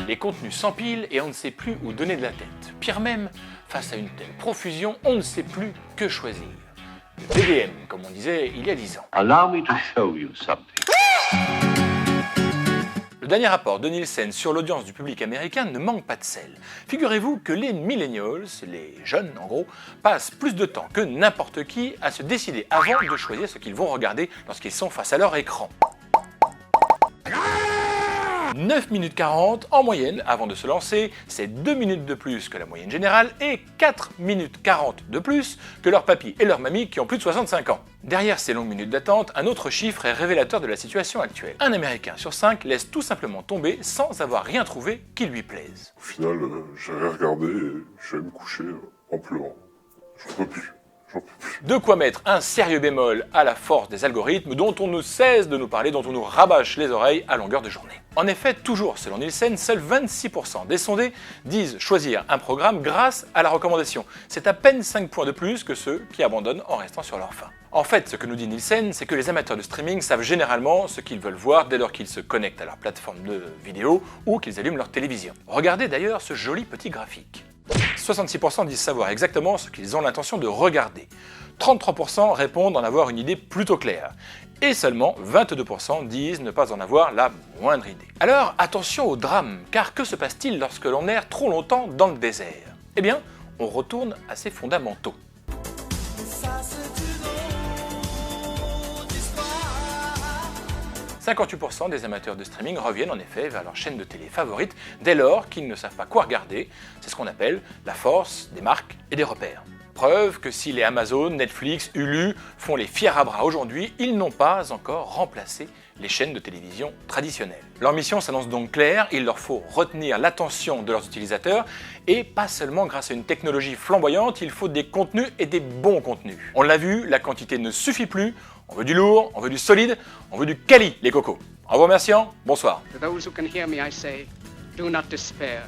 Les contenus s'empilent et on ne sait plus où donner de la tête. Pire même, face à une telle profusion, on ne sait plus que choisir. Le TDM, comme on disait il y a 10 ans. Allow me to show you something. Le dernier rapport de Nielsen sur l'audience du public américain ne manque pas de sel. Figurez-vous que les millennials, les jeunes en gros, passent plus de temps que n'importe qui à se décider avant de choisir ce qu'ils vont regarder lorsqu'ils sont face à leur écran. 9 minutes 40 en moyenne avant de se lancer, c'est 2 minutes de plus que la moyenne générale et 4 minutes 40 de plus que leurs papis et leurs mamies qui ont plus de 65 ans. Derrière ces longues minutes d'attente, un autre chiffre est révélateur de la situation actuelle. Un Américain sur 5 laisse tout simplement tomber sans avoir rien trouvé qui lui plaise. Au final, j'ai rien regardé et je vais me coucher en pleurant. J'en peux plus. De quoi mettre un sérieux bémol à la force des algorithmes dont on ne cesse de nous parler, dont on nous rabâche les oreilles à longueur de journée. En effet, toujours selon Nielsen, seuls 26% des sondés disent choisir un programme grâce à la recommandation. C'est à peine 5 points de plus que ceux qui abandonnent en restant sur leur faim. En fait, ce que nous dit Nielsen, c'est que les amateurs de streaming savent généralement ce qu'ils veulent voir dès lors qu'ils se connectent à leur plateforme de vidéo ou qu'ils allument leur télévision. Regardez d'ailleurs ce joli petit graphique. 66% disent savoir exactement ce qu'ils ont l'intention de regarder. 33% répondent en avoir une idée plutôt claire. Et seulement 22% disent ne pas en avoir la moindre idée. Alors attention au drame, car que se passe-t-il lorsque l'on erre trop longtemps dans le désert? Eh bien, on retourne à ses fondamentaux. 58% des amateurs de streaming reviennent en effet vers leur chaîne de télé favorite dès lors qu'ils ne savent pas quoi regarder. C'est ce qu'on appelle la force des marques et des repères. Preuve que si les Amazon, Netflix, Hulu font les fiers à bras aujourd'hui, ils n'ont pas encore remplacé les chaînes de télévision traditionnelles. Leur mission s'annonce donc claire, il leur faut retenir l'attention de leurs utilisateurs et pas seulement grâce à une technologie flamboyante, il faut des contenus et des bons contenus. On l'a vu, la quantité ne suffit plus, on veut du lourd, on veut du solide, on veut du quali les cocos. En vous remerciant, bonsoir. To those who can hear me, I say, do not despair.